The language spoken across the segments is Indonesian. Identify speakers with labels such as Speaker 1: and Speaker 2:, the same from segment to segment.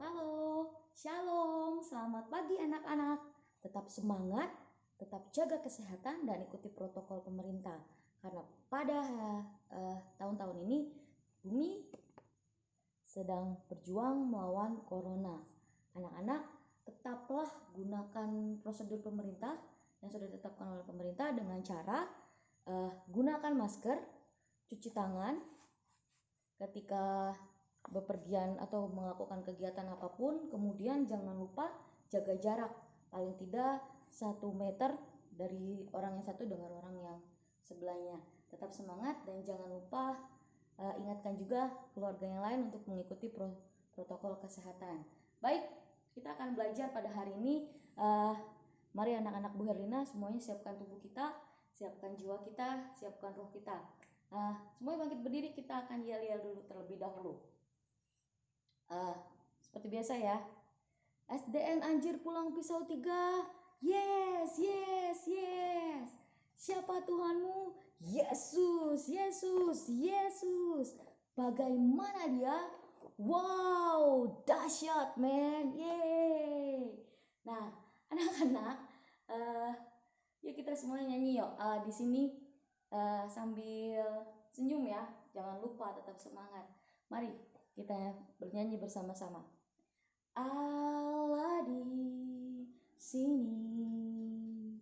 Speaker 1: Halo, shalom, selamat pagi anak-anak. Tetap semangat, tetap jaga kesehatan dan ikuti protokol pemerintah. Karena pada tahun-tahun ini bumi sedang berjuang melawan corona. Anak-anak, tetaplah gunakan prosedur pemerintah yang sudah ditetapkan oleh pemerintah dengan cara gunakan masker, cuci tangan ketika bepergian atau melakukan kegiatan apapun. Kemudian jangan lupa jaga jarak paling tidak 1 meter dari orang yang satu dengan orang yang sebelahnya. Tetap semangat dan jangan lupa ingatkan juga keluarga yang lain untuk mengikuti protokol kesehatan. Baik, kita akan belajar pada hari ini. Mari anak-anak Bu Herlina semuanya siapkan tubuh kita, siapkan jiwa kita, siapkan roh kita. Semuanya bangkit berdiri, kita akan yel-yel dulu terlebih dahulu. Seperti biasa ya. SDN Anjir Pulang Pisau 3. Yes, yes, yes. Siapa Tuhanmu? Yesus, Yesus, Yesus. Bagaimana dia? Wow, dahsyat, man. Yeay. Nah, anak-anak, yuk kita semua nyanyi yuk. Di sini sambil senyum ya. Jangan lupa tetap semangat. Mari kita bernyanyi bersama-sama. Allah di sini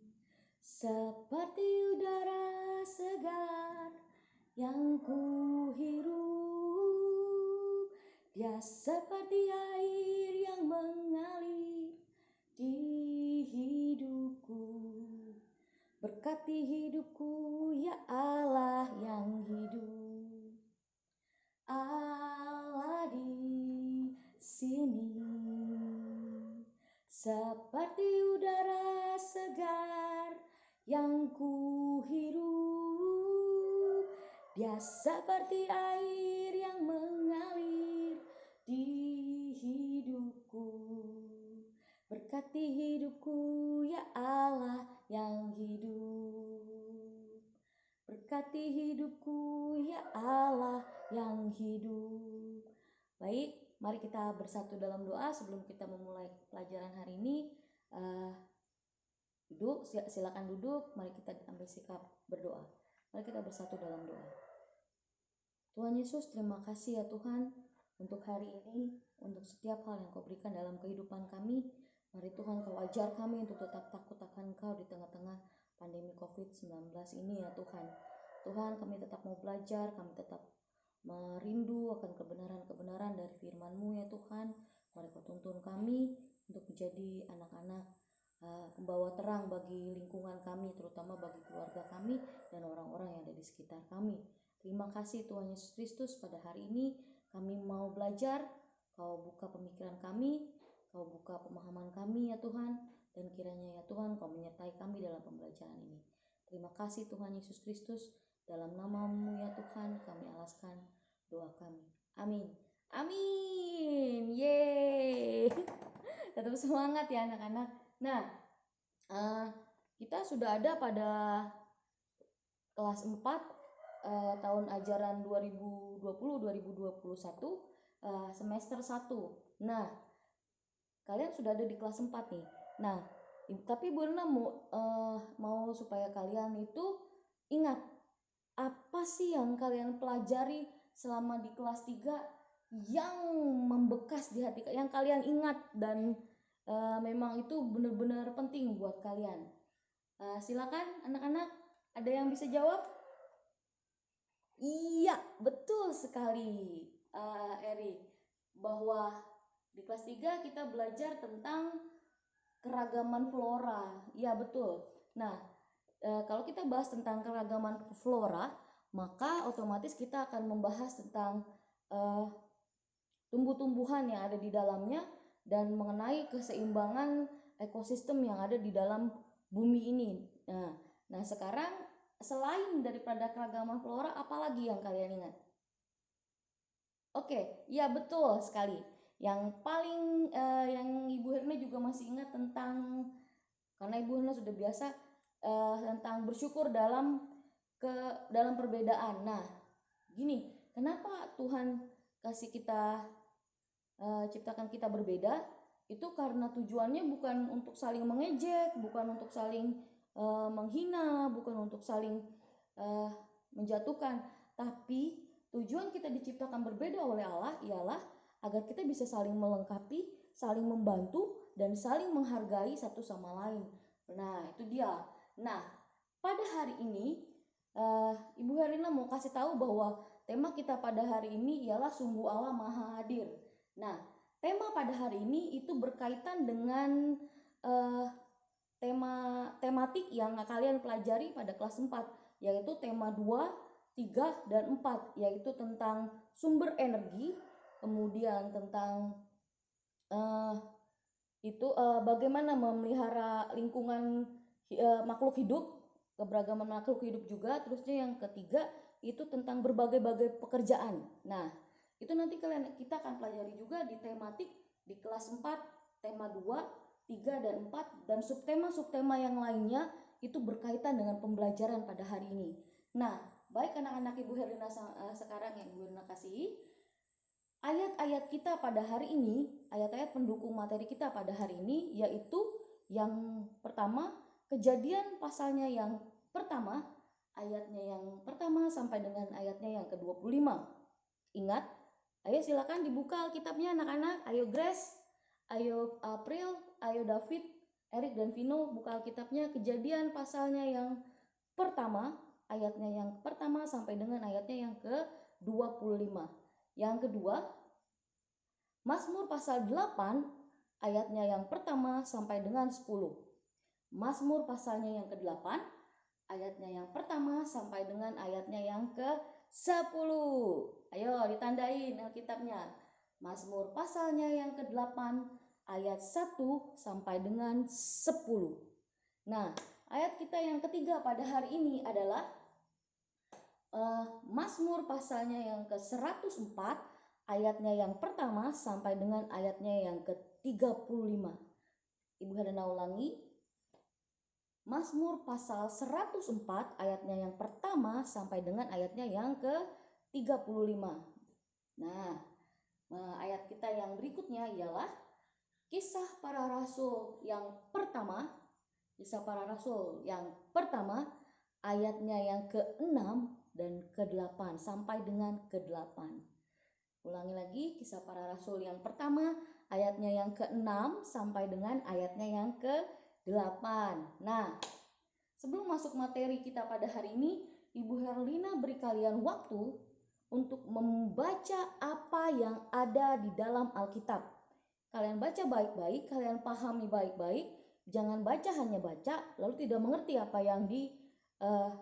Speaker 1: seperti udara segar yang ku hirup. Dia seperti air yang mengalir di hidupku. Berkati hidupku ya Allah yang hidup. Allah di sini seperti udara segar yang ku hirup. Dia seperti air yang mengalir di hidupku. Berkati hidupku ya Allah yang hidup. Berkati hidupku ya Allah yang hidup. Baik, mari kita bersatu dalam doa sebelum kita memulai pelajaran hari ini. Duduk, silakan duduk. Mari kita ambil sikap berdoa. Mari kita bersatu dalam doa. Tuhan Yesus, terima kasih ya Tuhan untuk hari ini, untuk setiap hal yang Kau berikan dalam kehidupan kami. Mari Tuhan Kau ajar kami untuk tetap takut akan Kau di tengah-tengah pandemi COVID-19 ini ya Tuhan. Tuhan, kami tetap mau belajar, kami tetap merindu akan kebenaran-kebenaran dari firman-Mu ya Tuhan. Mari Kau tuntun kami untuk menjadi anak-anak pembawa terang bagi lingkungan kami, terutama bagi keluarga kami dan orang-orang yang ada di sekitar kami. Terima kasih Tuhan Yesus Kristus, pada hari ini kami mau belajar. Kau buka pemikiran kami, Kau buka pemahaman kami ya Tuhan, dan kiranya ya Tuhan Kau menyertai kami dalam pembelajaran ini. Terima kasih Tuhan Yesus Kristus, dalam nama-Mu ya Tuhan kami alaskan doa kami. Amin. Amin. Yeay. Tetap semangat ya anak-anak. Nah, kita sudah ada pada kelas 4 tahun ajaran 2020-2021 semester 1. Nah, kalian sudah ada di kelas 4 nih. Nah, tapi Bu Rena mau supaya kalian itu ingat apa sih yang kalian pelajari selama di kelas 3 yang membekas di hati, yang kalian ingat dan memang itu benar-benar penting buat kalian. Silakan anak-anak, ada yang bisa jawab? Iya, betul sekali Eri, bahwa di kelas 3 kita belajar tentang keragaman flora. Iya, betul. Nah, kalau kita bahas tentang keragaman flora, maka otomatis kita akan membahas tentang tumbuh-tumbuhan yang ada di dalamnya dan mengenai keseimbangan ekosistem yang ada di dalam bumi ini. Nah sekarang selain daripada keragaman flora, apalagi yang kalian ingat? Oke, ya betul sekali. Yang paling yang Ibu Herna juga masih ingat tentang, karena Ibu Herna sudah biasa tentang bersyukur dalam perbedaan. Nah, gini, kenapa Tuhan kasih kita ciptakan kita berbeda itu karena tujuannya bukan untuk saling mengejek, bukan untuk saling menghina, bukan untuk saling menjatuhkan, tapi tujuan kita diciptakan berbeda oleh Allah ialah agar kita bisa saling melengkapi, saling membantu, dan saling menghargai satu sama lain. Nah, itu dia. Nah, pada hari ini Ibu Herlina mau kasih tahu bahwa tema kita pada hari ini ialah sungguh Allah Maha Hadir. Nah, tema pada hari ini itu berkaitan dengan tematik yang kalian pelajari pada kelas 4, yaitu tema 2, 3, dan 4, yaitu tentang sumber energi, kemudian tentang bagaimana memelihara lingkungan makhluk hidup, keberagaman makhluk hidup juga. Terusnya yang ketiga itu tentang berbagai-bagai pekerjaan. Nah, itu nanti kita akan pelajari juga di tematik di kelas 4, tema 2, 3, dan 4, dan subtema-subtema yang lainnya itu berkaitan dengan pembelajaran pada hari ini. Nah, baik anak-anak Ibu Herlina sekarang yang Ibu Herlina kasihi, ayat-ayat kita pada hari ini, ayat-ayat pendukung materi kita pada hari ini, yaitu yang pertama, Kejadian pasalnya yang pertama, ayatnya yang pertama sampai dengan ayatnya yang ke-25. Ingat, ayo silakan dibuka Alkitabnya anak-anak. Ayo Grace, ayo April, ayo David, Erik, dan Vino, buka Alkitabnya. Kejadian pasalnya yang pertama, ayatnya yang pertama sampai dengan ayatnya yang ke-25. Yang kedua, Mazmur pasal 8, ayatnya yang pertama sampai dengan 10. Mazmur pasalnya yang ke-8, ayatnya yang pertama sampai dengan ayatnya yang ke-10. Ayo ditandain Alkitabnya. Mazmur pasalnya yang ke-8, ayat 1 sampai dengan 10. Nah, ayat kita yang ketiga pada hari ini adalah Mazmur pasalnya yang ke-104, ayatnya yang pertama sampai dengan ayatnya yang ke-35. Ibu Herlina ulangi. Mazmur pasal 104 ayatnya yang pertama sampai dengan ayatnya yang ke-35. Nah, ayat kita yang berikutnya ialah Kisah Para Rasul yang pertama. Kisah Para Rasul yang pertama ayatnya yang ke-6 dan ke-8 sampai dengan ke-8. Ulangi lagi, Kisah Para Rasul yang pertama ayatnya yang ke-6 sampai dengan ayatnya yang ke-8. Nah, sebelum masuk materi kita pada hari ini, Ibu Herlina beri kalian waktu untuk membaca apa yang ada di dalam Alkitab. Kalian baca baik-baik, kalian pahami baik-baik, jangan baca hanya baca lalu tidak mengerti apa yang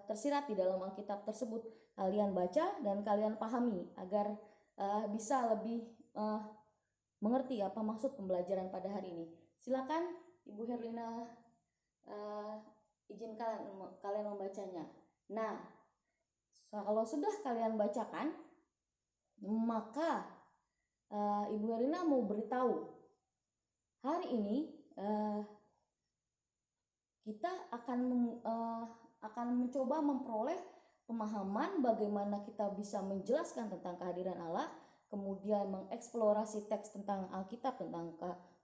Speaker 1: tersirat di dalam Alkitab tersebut. Kalian baca dan kalian pahami agar bisa lebih mengerti apa maksud pembelajaran pada hari ini. Silakan Ibu Herlina izinkan kalian membacanya. Nah, kalau sudah kalian bacakan, maka Ibu Herlina mau beritahu hari ini kita akan mencoba memperoleh pemahaman bagaimana kita bisa menjelaskan tentang kehadiran Allah, kemudian mengeksplorasi teks tentang Alkitab tentang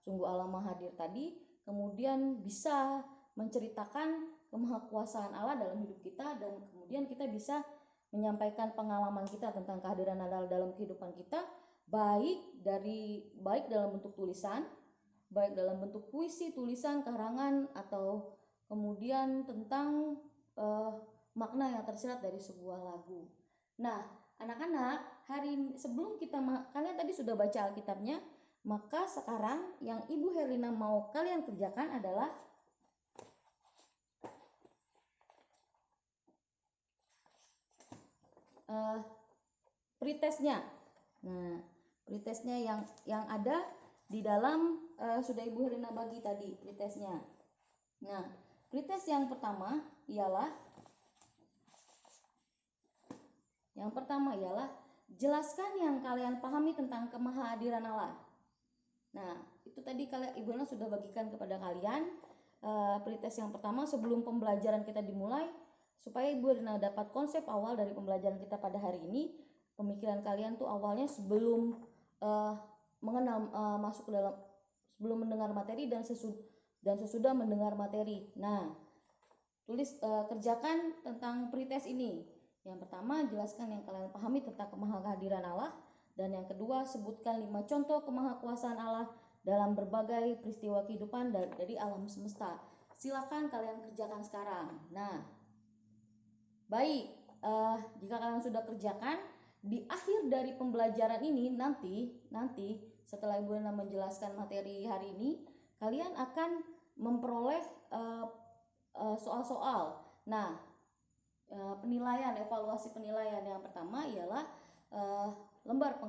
Speaker 1: sungguh Allah Maha Hadir tadi, kemudian bisa menceritakan kemahakuasaan Allah dalam hidup kita, dan kemudian kita bisa menyampaikan pengalaman kita tentang kehadiran Allah dalam kehidupan kita, baik dalam bentuk tulisan, baik dalam bentuk puisi, tulisan, karangan, atau kemudian tentang makna yang tersirat dari sebuah lagu. Nah, anak-anak, sebelum kalian tadi sudah baca Alkitabnya, maka sekarang yang Ibu Herlina mau kalian kerjakan adalah pretestnya. Nah, pretestnya yang ada di dalam sudah Ibu Herlina bagi tadi pretestnya. Nah, pretest yang pertama ialah jelaskan yang kalian pahami tentang kemahadiran Allah. Nah, itu tadi Ibu Herlina sudah bagikan kepada kalian pretest yang pertama sebelum pembelajaran kita dimulai, supaya Ibu Herlina dapat konsep awal dari pembelajaran kita pada hari ini. Pemikiran kalian tuh awalnya sebelum mengenal masuk ke dalam sebelum mendengar materi dan sesudah mendengar materi. Nah, kerjakan tentang pretest ini. Yang pertama, jelaskan yang kalian pahami tentang kemahakhadiran Allah, dan yang kedua, sebutkan 5 contoh kemahakuasaan Allah dalam berbagai peristiwa kehidupan dari alam semesta. Silakan kalian kerjakan sekarang. Nah, baik, jika kalian sudah kerjakan, di akhir dari pembelajaran ini nanti setelah Ibu Rina menjelaskan materi hari ini, kalian akan memperoleh soal-soal. Nah, evaluasi penilaian yang pertama ialah lembar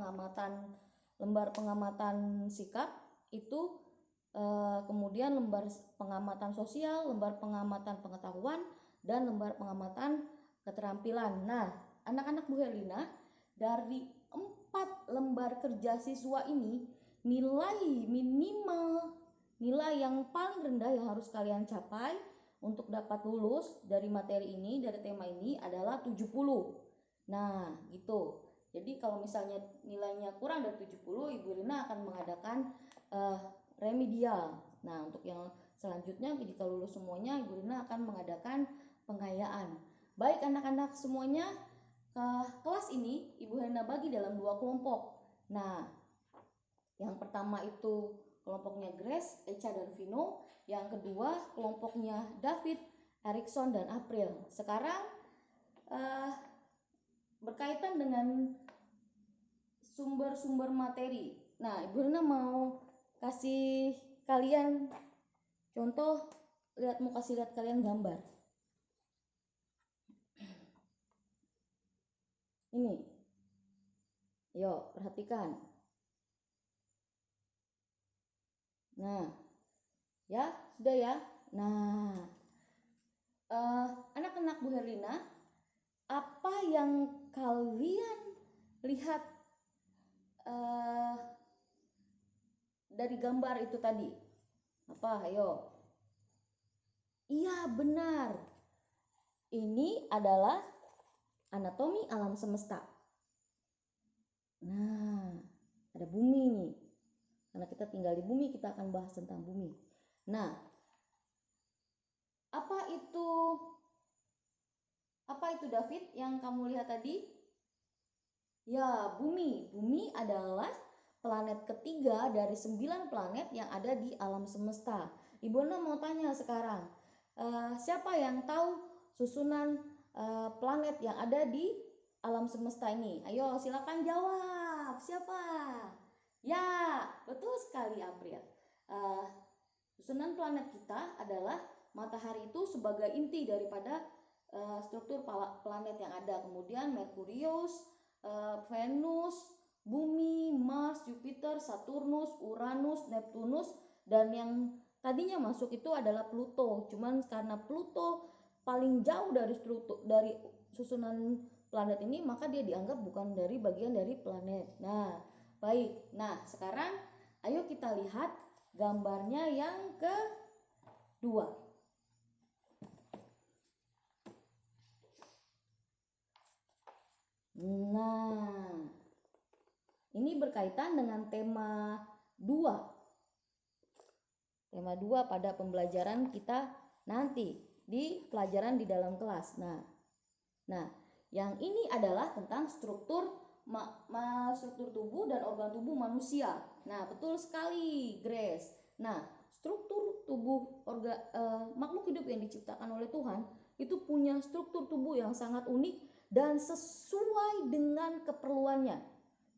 Speaker 1: pengamatan sikap itu, kemudian lembar pengamatan sosial, lembar pengamatan pengetahuan, dan lembar pengamatan keterampilan. Nah, anak-anak Bu Herlina, dari 4 lembar kerja siswa ini, nilai minimal, nilai yang paling rendah yang harus kalian capai untuk dapat lulus dari materi ini, dari tema ini adalah 70. Nah, gitu. Jadi kalau misalnya nilainya kurang dari 70, Ibu Rina akan mengadakan remedial. Nah, untuk yang selanjutnya jika lulus semuanya, Ibu Rina akan mengadakan pengayaan. Baik anak-anak semuanya, kelas ini Ibu Rina bagi dalam 2 kelompok. Nah, yang pertama itu kelompoknya Grace, Echa, dan Vino. Yang kedua kelompoknya David, Erikson, dan April. Sekarang berkaitan dengan sumber-sumber materi. Nah, Ibu Rina mau kasih kalian contoh, mau kasih lihat kalian gambar. Ini. Yuk, perhatikan. Nah, ya, sudah ya. Nah, anak-anak Bu Herlina, apa yang kalian lihat dari gambar itu tadi? Apa? Ayo. Iya, benar. Ini adalah anatomi alam semesta. Nah, ada bumi nih. Karena kita tinggal di bumi, kita akan bahas tentang bumi. Nah, apa itu David yang kamu lihat tadi? Ya, bumi. Bumi adalah planet ketiga dari 9 planet yang ada di alam semesta. Ibu Rina mau tanya sekarang, siapa yang tahu susunan planet yang ada di alam semesta ini? Ayo silakan jawab. Siapa? Ya, betul sekali April. Susunan planet kita adalah matahari itu sebagai inti daripada struktur planet yang ada. Kemudian Merkurius, Venus, Bumi, Mars, Jupiter, Saturnus, Uranus, Neptunus, dan yang tadinya masuk itu adalah Pluto. Cuman karena Pluto paling jauh dari susunan planet ini, maka dia dianggap bukan dari bagian dari planet. Nah, baik. Nah, sekarang ayo kita lihat gambarnya yang kedua. Nah, ini berkaitan dengan tema 2. Tema 2 pada pembelajaran kita nanti di pelajaran di dalam kelas. Nah, yang ini adalah tentang struktur tubuh dan organ tubuh manusia. Nah, betul sekali, Grace. Nah, struktur tubuh makhluk hidup yang diciptakan oleh Tuhan itu punya struktur tubuh yang sangat unik dan sesuai dengan keperluannya,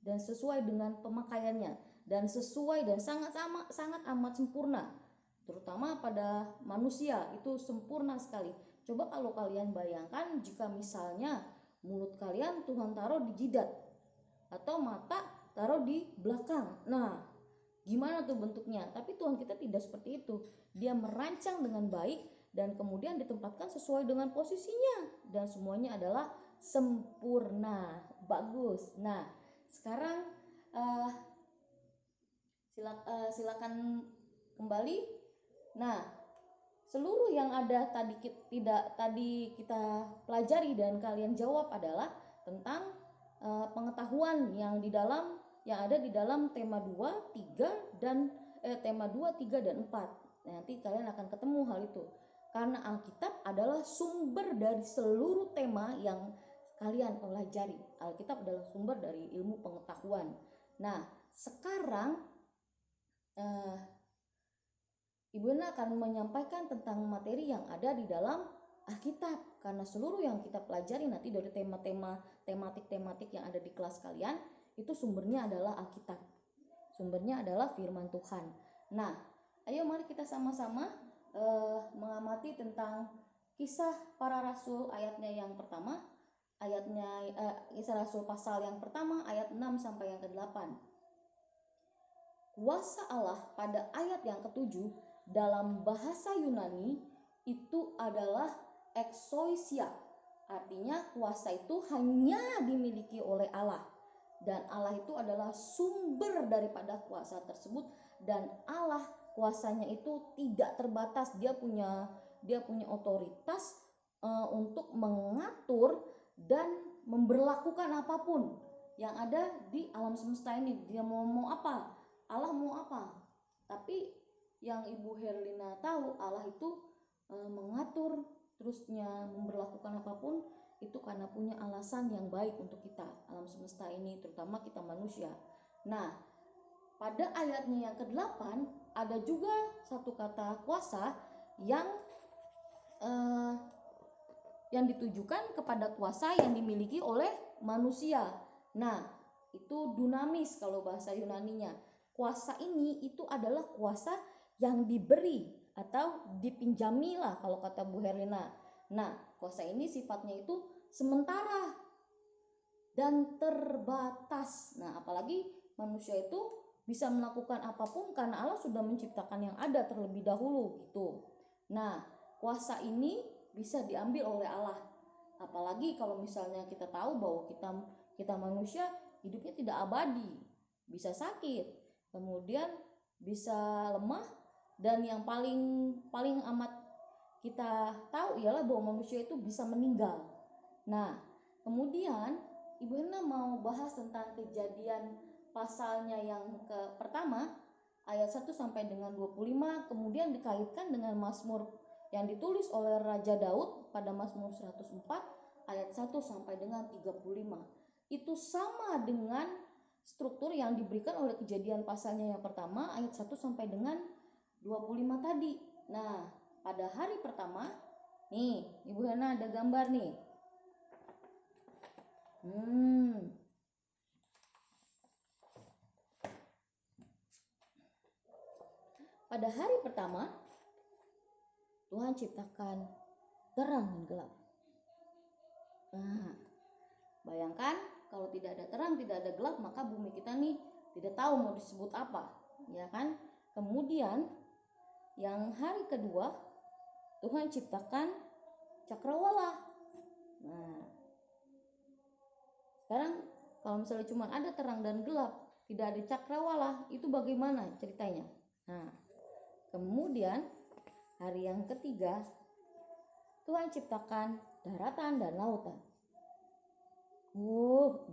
Speaker 1: dan sesuai dengan pemakaiannya, dan sesuai dan sangat amat sempurna. Terutama pada manusia itu sempurna sekali. Coba kalau kalian bayangkan jika misalnya mulut kalian Tuhan taruh di jidat atau mata taruh di belakang. Nah, gimana tuh bentuknya? Tapi Tuhan kita tidak seperti itu. Dia merancang dengan baik dan kemudian ditempatkan sesuai dengan posisinya, dan semuanya adalah sempurna. Bagus. Nah, sekarang silakan kembali. Nah, seluruh yang ada tadi kita pelajari dan kalian jawab adalah tentang pengetahuan yang di dalam yang ada di dalam tema 2, 3 dan tema 2, 3 dan 4. Nanti kalian akan ketemu hal itu. Karena Alkitab adalah sumber dari seluruh tema yang kalian pelajari. Alkitab adalah sumber dari ilmu pengetahuan. Nah, sekarang Ibu Hana akan menyampaikan tentang materi yang ada di dalam Alkitab. Karena seluruh yang kita pelajari nanti dari tematik yang ada di kelas kalian, itu sumbernya adalah Alkitab. Sumbernya adalah firman Tuhan. Nah, ayo mari kita sama-sama mengamati tentang kisah para rasul ayatnya yang pertama, kisah rasul pasal yang pertama ayat 6 sampai yang ke-8. Kuasa Allah pada ayat yang ke-7 dalam bahasa Yunani itu adalah exousia. Artinya kuasa itu hanya dimiliki oleh Allah. Dan Allah itu adalah sumber daripada kuasa tersebut, dan Allah kuasanya itu tidak terbatas. Dia punya otoritas untuk mengatur dan memberlakukan apapun yang ada di alam semesta ini. Dia mau apa, Allah mau apa. Tapi yang Ibu Herlina tahu, Allah itu mengatur terusnya memberlakukan apapun itu karena punya alasan yang baik untuk kita, alam semesta ini, terutama kita manusia. Nah, pada ayatnya yang ke-8 ada juga satu kata kuasa yang ditujukan kepada kuasa yang dimiliki oleh manusia. Nah, itu dunamis kalau bahasa Yunaninya. Kuasa ini itu adalah kuasa yang diberi atau dipinjami lah kalau kata Bu Herlina. Nah, kuasa ini sifatnya itu sementara dan terbatas. Nah, apalagi manusia itu bisa melakukan apapun karena Allah sudah menciptakan yang ada terlebih dahulu gitu. Nah, kuasa ini bisa diambil oleh Allah. Apalagi kalau misalnya kita tahu bahwa kita manusia hidupnya tidak abadi, bisa sakit, kemudian bisa lemah, dan yang paling amat kita tahu ialah bahwa manusia itu bisa meninggal. Nah, kemudian Ibu Hana mau bahas tentang Kejadian pasalnya yang pertama ayat 1 sampai dengan 25, kemudian dikaitkan dengan Mazmur yang ditulis oleh Raja Daud pada Mazmur 104 ayat 1 sampai dengan 35. Itu sama dengan struktur yang diberikan oleh Kejadian pasalnya yang pertama ayat 1 sampai dengan 25 tadi. Nah, pada hari pertama, nih Ibu Hana ada gambar nih. Pada hari pertama, Tuhan ciptakan terang dan gelap. Nah, bayangkan kalau tidak ada terang, tidak ada gelap, maka bumi kita nih tidak tahu mau disebut apa, ya kan? Kemudian yang hari kedua, Tuhan ciptakan cakrawala. Nah, sekarang kalau misalnya cuma ada terang dan gelap, tidak ada cakrawala, itu bagaimana ceritanya? Nah, kemudian hari yang ketiga, Tuhan ciptakan daratan dan lautan.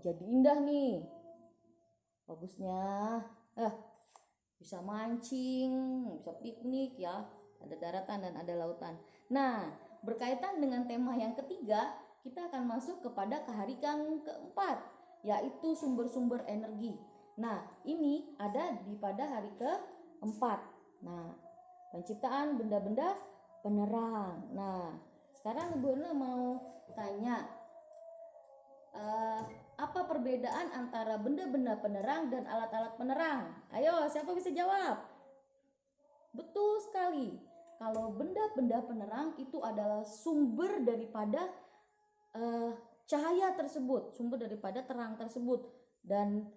Speaker 1: Jadi indah nih. Bagusnya, bisa mancing, bisa piknik ya. Ada daratan dan ada lautan. Nah, berkaitan dengan tema yang ketiga, kita akan masuk kepada hari yang keempat, yaitu sumber-sumber energi. Nah, ini ada pada hari keempat. Nah, penciptaan benda-benda penerang. Nah, sekarang Ibu Hana mau tanya, apa perbedaan antara benda-benda penerang dan alat-alat penerang? Ayo, siapa bisa jawab? Betul sekali. Kalau benda-benda penerang itu adalah sumber daripada cahaya tersebut, sumber daripada terang tersebut, dan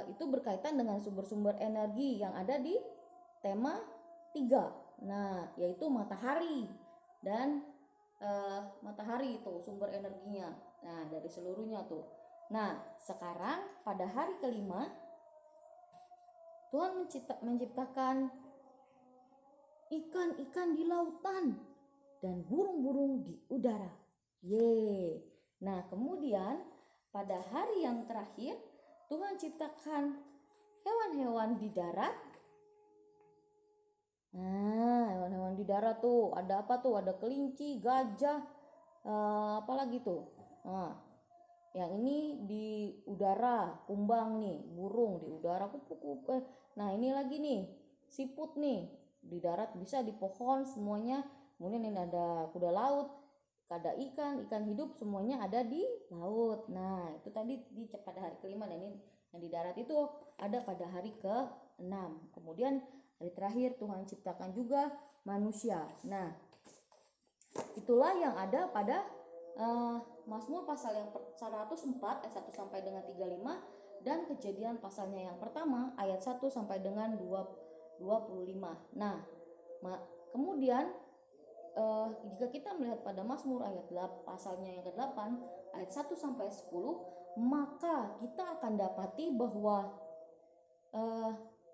Speaker 1: itu berkaitan dengan sumber-sumber energi yang ada di tema 3. Nah, yaitu matahari dan matahari itu sumber energinya. Nah, dari seluruhnya tuh. Nah, sekarang pada hari kelima, Tuhan menciptakan ikan-ikan di lautan dan burung-burung di udara. Nah, kemudian pada hari yang terakhir, Tuhan ciptakan hewan-hewan di darat. Nah, hewan-hewan di darat tuh ada apa tuh? Ada kelinci, gajah, apalagi tuh. Nah, yang ini di udara, kumbang nih, burung di udara, kupu-kupu. Nah, ini lagi nih, siput nih, di darat bisa di pohon semuanya. Kemudian ini ada kuda laut, ada ikan hidup semuanya ada di laut. Nah, itu tadi pada hari kelima, dan ini yang di darat itu ada pada hari ke-6. Kemudian hari terakhir Tuhan ciptakan juga manusia. Nah, itulah yang ada pada Mazmur pasal yang 104 ayat 1 sampai dengan 35 dan Kejadian pasalnya yang pertama ayat 1 sampai dengan 25. Nah, kemudian jika kita melihat pada Mazmur ayat 8 pasalnya yang ke-8 ayat 1 sampai 10, maka kita akan dapati bahwa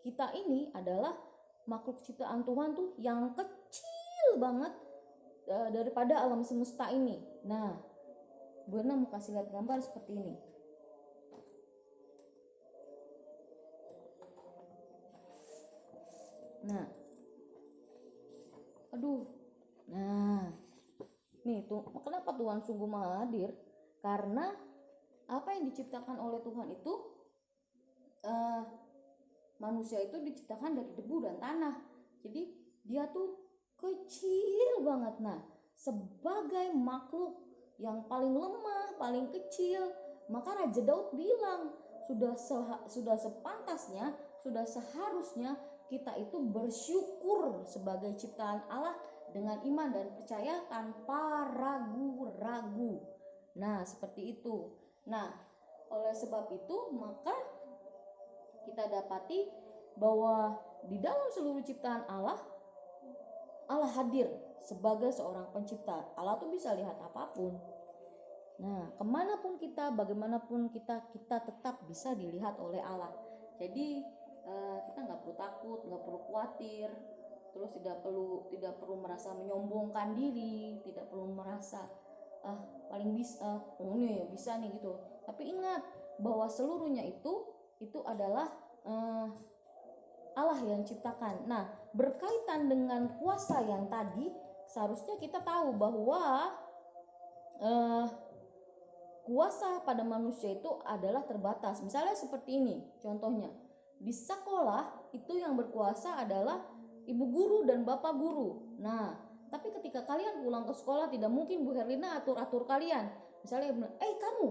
Speaker 1: kita ini adalah makhluk ciptaan Tuhan tuh yang kecil banget daripada alam semesta ini. Nah, Bu Erna mau kasih lihat gambar seperti ini. Nah, nah, nih tuh kenapa Tuhan sungguh maha hadir? Karena apa yang diciptakan oleh Tuhan itu, manusia itu diciptakan dari debu dan tanah. Jadi dia tuh kecil banget. Nah, sebagai makhluk yang paling lemah, paling kecil, maka Raja Daud bilang sudah sepantasnya, sudah seharusnya kita itu bersyukur sebagai ciptaan Allah dengan iman dan percaya tanpa ragu-ragu. Nah, seperti itu. Nah, oleh sebab itu maka kita dapati bahwa di dalam seluruh ciptaan Allah hadir sebagai seorang pencipta. Allah tuh bisa lihat apapun. Nah, kemanapun kita, bagaimanapun kita tetap bisa dilihat oleh Allah. Jadi kita nggak perlu takut, nggak perlu khawatir, terus tidak perlu merasa menyombongkan diri, tidak perlu merasa paling bisa, ini bisa nih gitu. Tapi ingat bahwa seluruhnya itu adalah Allah yang ciptakan. Nah, berkaitan dengan kuasa yang tadi, seharusnya kita tahu bahwa kuasa pada manusia itu adalah terbatas. Misalnya seperti ini, contohnya. Di sekolah itu yang berkuasa adalah ibu guru dan bapak guru. Nah, tapi ketika kalian pulang ke sekolah, tidak mungkin Bu Herlina atur-atur kalian. Misalnya, kamu,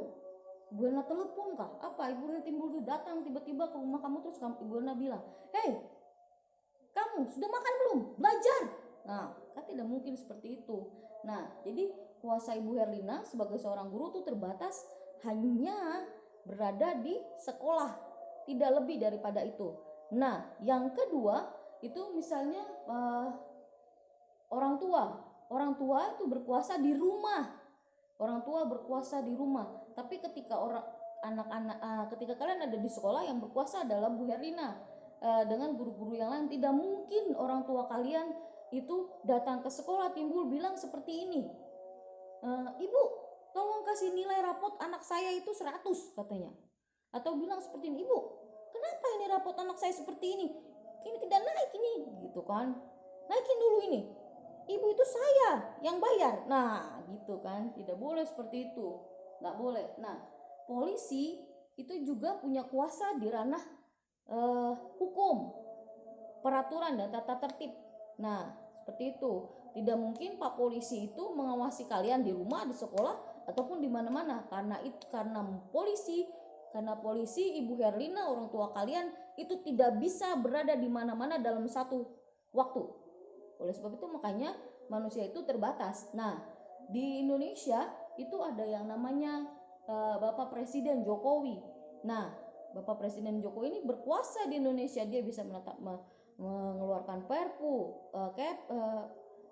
Speaker 1: Ibu Erna telepon kah? Apa? Ibu Erna timbul datang tiba-tiba ke rumah kamu, terus Ibu Erna bilang, kamu sudah makan belum? Belajar. Nah, kan tidak mungkin seperti itu. Nah, jadi kuasa Ibu Herlina sebagai seorang guru itu terbatas hanya berada di sekolah, tidak lebih daripada itu. Nah, yang kedua itu misalnya orang tua itu berkuasa di rumah. Orang tua berkuasa di rumah. Tapi ketika ketika kalian ada di sekolah, yang berkuasa adalah Bu Herlina dengan guru-guru yang lain. Tidak mungkin orang tua kalian itu datang ke sekolah timbul bilang seperti ini, Ibu, tolong kasih nilai rapot anak saya itu 100 katanya. Atau bilang seperti ini, Ibu, kenapa ini rapot anak saya seperti ini? Ini tidak naik ini, gitu kan. Naikin dulu ini. Ibu itu saya yang bayar. Nah, gitu kan. Tidak boleh seperti itu. Nggak boleh. Nah, polisi itu juga punya kuasa di ranah hukum, peraturan dan tata tertib. Nah, seperti itu. Tidak mungkin Pak Polisi itu mengawasi kalian di rumah, di sekolah, ataupun di mana-mana. Karena polisi Ibu Herlina, orang tua kalian, itu tidak bisa berada di mana-mana dalam satu waktu. Oleh sebab itu makanya manusia itu terbatas. Nah, di Indonesia itu ada yang namanya Bapak Presiden Jokowi. Nah, Bapak Presiden Jokowi ini berkuasa di Indonesia. Dia bisa mengeluarkan Perpu,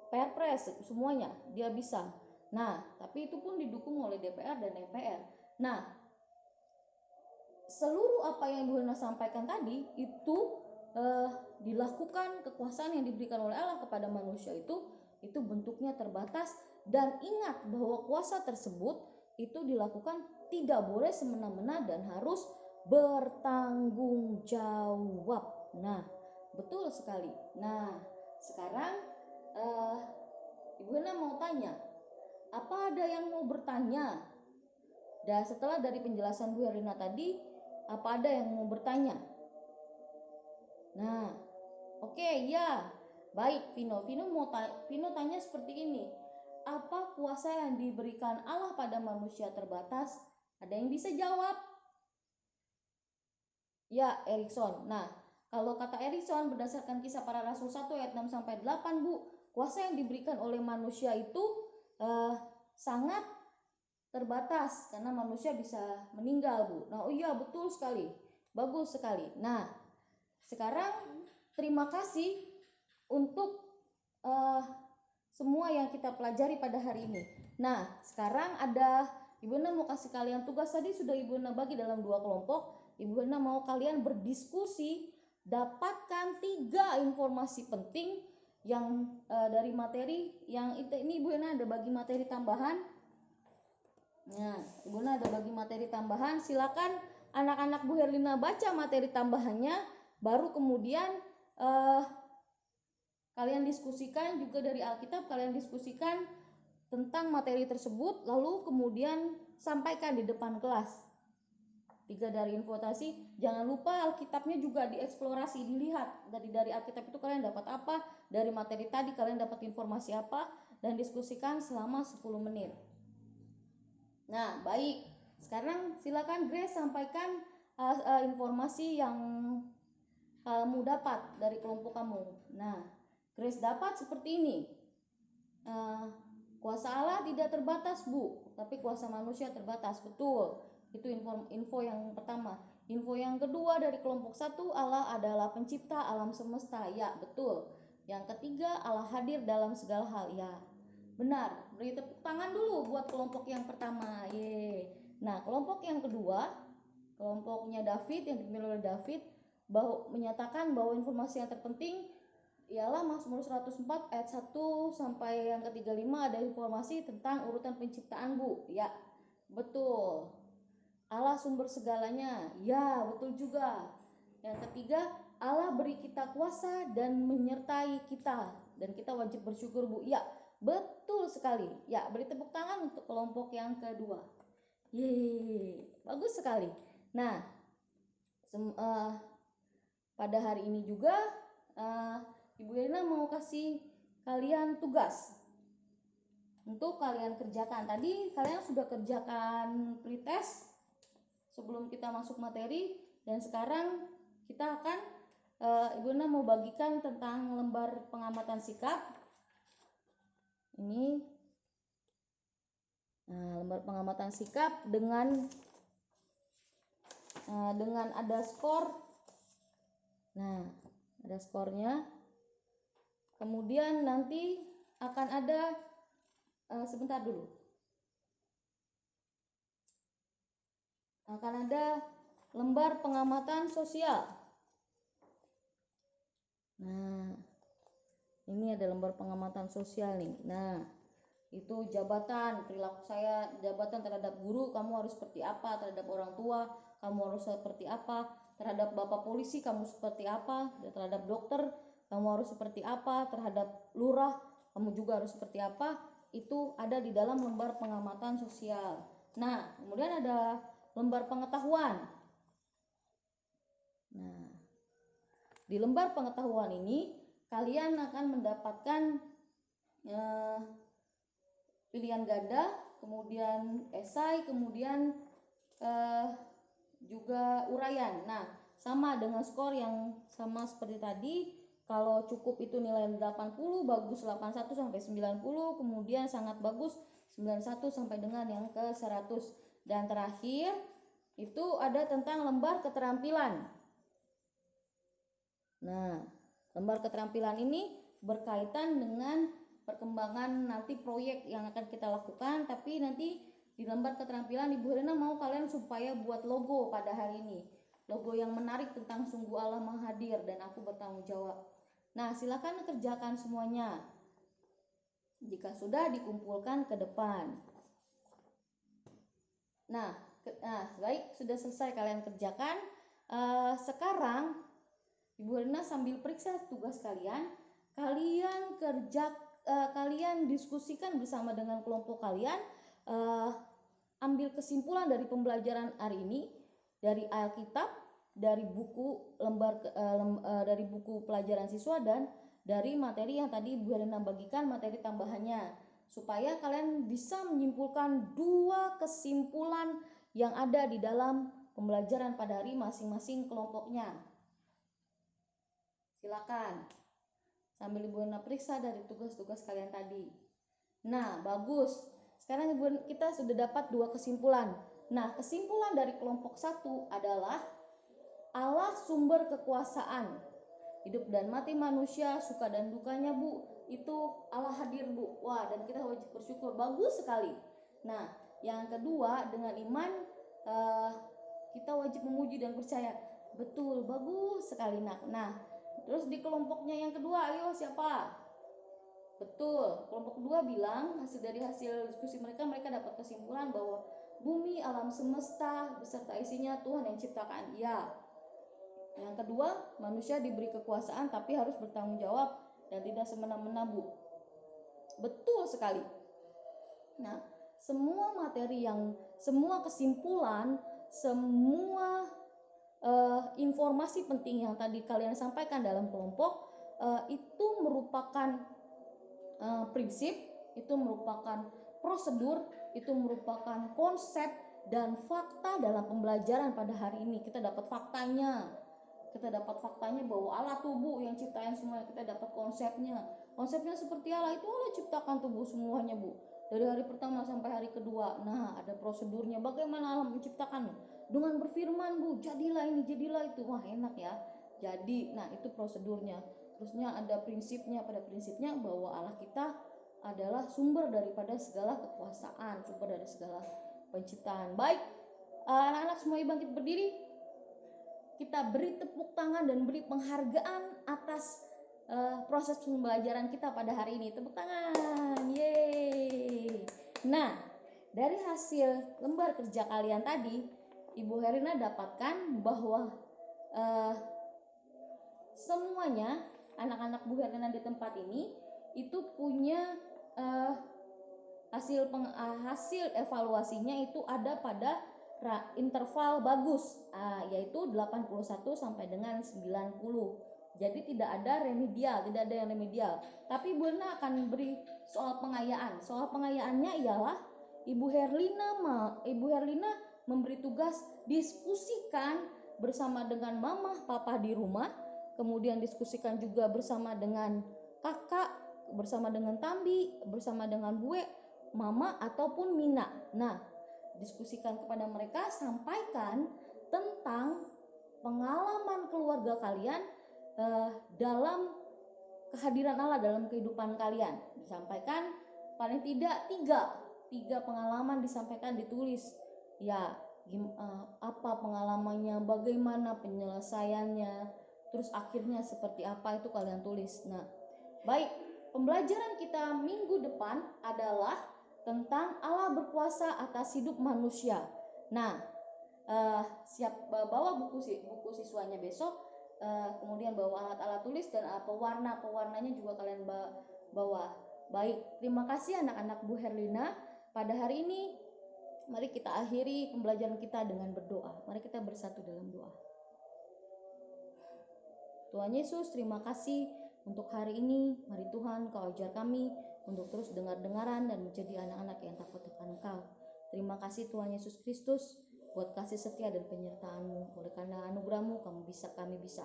Speaker 1: Perpres, semuanya dia bisa. Nah, tapi itu pun didukung oleh DPR dan MPR. Nah, seluruh apa yang Ibu Herlina sampaikan tadi itu dilakukan, kekuasaan yang diberikan oleh Allah kepada manusia itu bentuknya terbatas. Dan ingat bahwa kuasa tersebut itu dilakukan tidak boleh semena-mena dan harus bertanggung jawab. Nah, betul sekali. Nah, sekarang Ibu Hana mau tanya, apa ada yang mau bertanya? Dan setelah dari penjelasan Bu Herlina tadi, apa ada yang mau bertanya? Nah, oke, ya. Baik, Vino tanya seperti ini. Apa kuasa yang diberikan Allah pada manusia terbatas? Ada yang bisa jawab? Ya, Erikson. Nah, kalau kata Erikson berdasarkan Kisah Para Rasul 1 ayat 6 sampai 8, Bu, kuasa yang diberikan oleh manusia itu sangat terbatas karena manusia bisa meninggal, Bu. Nah, oh iya, betul sekali. Bagus sekali. Nah, sekarang terima kasih untuk semua yang kita pelajari pada hari ini. Nah, sekarang ada Ibu Hana mau kasih kalian tugas. Tadi sudah Ibu Hana bagi dalam 2 kelompok. Ibu Hana mau kalian berdiskusi, dapatkan 3 informasi penting yang dari materi yang ini Ibu Hana ada bagi materi tambahan. Nah, Ibu Hana ada bagi materi tambahan. Silakan anak-anak Bu Herlina baca materi tambahannya, baru kemudian kalian diskusikan juga dari Alkitab, kalian diskusikan tentang materi tersebut, lalu kemudian sampaikan di depan kelas. 3 dari invotasi, jangan lupa Alkitabnya juga dieksplorasi, dilihat dari Alkitab itu kalian dapat apa, dari materi tadi kalian dapat informasi apa, dan diskusikan selama 10 menit. Nah, baik. Sekarang silakan Grace sampaikan informasi yang kamu dapat dari kelompok kamu. Nah, Grace dapat seperti ini. Kuasa Allah tidak terbatas, Bu, tapi kuasa manusia terbatas. Betul. Itu info yang pertama. Info yang kedua dari kelompok 1, Allah adalah pencipta alam semesta. Ya, betul. Yang ketiga, Allah hadir dalam segala hal. Ya, benar. Beri tepuk tangan dulu buat kelompok yang pertama. Ye. Nah, kelompok yang kedua, kelompoknya David yang dipimpin oleh David, menyatakan bahwa informasi yang terpenting ialah Mazmur 104 ayat 1 sampai yang ke-35 ada informasi tentang urutan penciptaan, Bu. Ya, betul. Allah sumber segalanya. Ya, betul juga. Yang ketiga, Allah beri kita kuasa dan menyertai kita, dan kita wajib bersyukur, Bu. Ya, betul sekali. Ya, beri tepuk tangan untuk kelompok yang kedua. Yeay, bagus sekali. Nah, pada hari ini juga Ibu Herlina mau kasih kalian tugas untuk kalian kerjakan. Tadi kalian sudah kerjakan pretest sebelum kita masuk materi, dan sekarang kita akan Ibu Herlina mau bagikan tentang lembar pengamatan sikap. Ini lembar pengamatan sikap dengan ada skor. Nah, ada skornya. Kemudian nanti akan ada sebentar dulu. Akan ada lembar pengamatan sosial. Nah, ini ada lembar pengamatan sosial nih. Nah, itu jabatan, perilaku saya, jabatan terhadap guru, kamu harus seperti apa, terhadap orang tua, kamu harus seperti apa, terhadap bapak polisi, kamu seperti apa, terhadap dokter, kamu harus seperti apa, terhadap lurah, kamu juga harus seperti apa. Itu ada di dalam lembar pengamatan sosial. Nah, kemudian ada lembar pengetahuan. Nah, di lembar pengetahuan ini kalian akan mendapatkan pilihan ganda, kemudian esai, kemudian juga uraian. Nah, sama dengan skor yang sama seperti tadi. Kalau cukup itu nilai 80, bagus 81 sampai 90, kemudian sangat bagus 91 sampai dengan yang ke 100. Dan terakhir itu ada tentang lembar keterampilan. Nah, lembar keterampilan ini berkaitan dengan perkembangan nanti proyek yang akan kita lakukan, tapi nanti di lembar keterampilan Ibu Herlina mau kalian supaya buat logo pada hari ini. Logo yang menarik tentang sungguh Allah Maha Hadir dan aku bertanggung jawab. Nah, silakan kerjakan semuanya. Jika sudah, dikumpulkan ke depan. Nah, baik, sudah selesai kalian kerjakan. Sekarang Ibu Herlina sambil periksa tugas kalian, kalian diskusikan bersama dengan kelompok kalian, ambil kesimpulan dari pembelajaran hari ini dari Alkitab, dari buku dari buku pelajaran siswa, dan dari materi yang tadi Bu Herlina bagikan, materi tambahannya, supaya kalian bisa menyimpulkan 2 kesimpulan yang ada di dalam pembelajaran pada hari masing-masing kelompoknya. Silakan sambil Ibu Herlina periksa dari tugas-tugas kalian tadi. Nah, bagus. Sekarang kita sudah dapat 2 kesimpulan. Nah, kesimpulan dari kelompok 1 adalah Allah sumber kekuasaan. Hidup dan mati manusia, suka dan dukanya, Bu, itu Allah hadir, Bu. Wah, dan kita wajib bersyukur. Bagus sekali. Nah, yang kedua, dengan iman kita wajib memuji dan percaya. Betul, bagus sekali, Nak. Nah, terus di kelompoknya yang kedua, ayo siapa? Betul, kelompok kedua bilang dari hasil diskusi mereka dapat kesimpulan bahwa bumi, alam semesta beserta isinya Tuhan yang ciptakan. Ya. Yang kedua, manusia diberi kekuasaan tapi harus bertanggung jawab dan tidak semena-mena, Bu. Betul sekali. Nah, semua kesimpulan, semua informasi penting yang tadi kalian sampaikan dalam kelompok itu merupakan prinsip, itu merupakan prosedur, itu merupakan konsep dan fakta dalam pembelajaran pada hari ini. Kita dapat faktanya bahwa Allah tubuh yang ciptain semuanya. Kita dapat konsepnya seperti Allah, itu Allah ciptakan tubuh semuanya, Bu, dari hari pertama sampai hari kedua. Nah, ada prosedurnya bagaimana Allah menciptakan, dengan berfirman, Bu, jadilah ini, jadilah itu. Wah, enak ya, jadi. Nah, itu prosedurnya. Terusnya ada prinsipnya, pada prinsipnya bahwa Allah kita adalah sumber daripada segala kekuasaan, sumber dari segala penciptaan. Baik, anak-anak semua bangkit berdiri. Kita beri tepuk tangan dan beri penghargaan atas proses pembelajaran kita pada hari ini. Tepuk tangan, yeay. Nah, dari hasil lembar kerja kalian tadi, Ibu Herlina dapatkan bahwa semuanya anak-anak Bu Herlina di tempat ini itu punya hasil evaluasinya itu ada pada interval bagus, yaitu 81 sampai dengan 90. Jadi tidak ada yang remedial. Tapi Bu Herlina akan beri soal pengayaan. Soal pengayaannya ialah Ibu Herlina memberi tugas diskusikan bersama dengan mama papa di rumah, kemudian diskusikan juga bersama dengan kakak, bersama dengan Tambi, bersama dengan Bue, mama ataupun Mina. Nah, diskusikan kepada mereka, sampaikan tentang pengalaman keluarga kalian dalam kehadiran Allah dalam kehidupan kalian. Disampaikan paling tidak tiga pengalaman, disampaikan, ditulis. Ya, apa pengalamannya, bagaimana penyelesaiannya, terus akhirnya seperti apa, itu kalian tulis. Nah, baik, pembelajaran kita minggu depan adalah tentang Allah berkuasa atas hidup manusia. Nah, siap bawa buku siswanya besok, kemudian bawa alat-alat tulis dan pewarnanya juga kalian bawa. Baik, terima kasih anak-anak Bu Herlina. Pada hari ini mari kita akhiri pembelajaran kita dengan berdoa. Mari kita bersatu dalam doa. Tuhan Yesus, terima kasih untuk hari ini. Mari Tuhan, Kau ajar kami untuk terus dengar-dengaran dan menjadi anak-anak yang takut akan Engkau. Terima kasih Tuhan Yesus Kristus buat kasih setia dan penyertaan-Mu. Oleh karena anugerah-Mu kami bisa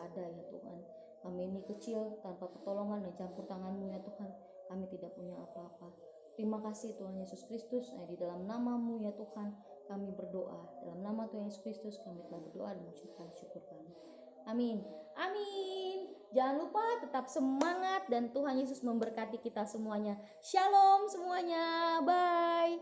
Speaker 1: ada ya Tuhan. Kami ini kecil, tanpa pertolongan dan campur tangan-Mu ya Tuhan. Kami tidak punya apa-apa. Terima kasih Tuhan Yesus Kristus. Di dalam nama-Mu ya Tuhan kami berdoa. Dalam nama Tuhan Yesus Kristus kami telah berdoa dan mengucapkan syukur kami. Amin. Amin. Jangan lupa tetap semangat dan Tuhan Yesus memberkati kita semuanya. Shalom semuanya. Bye.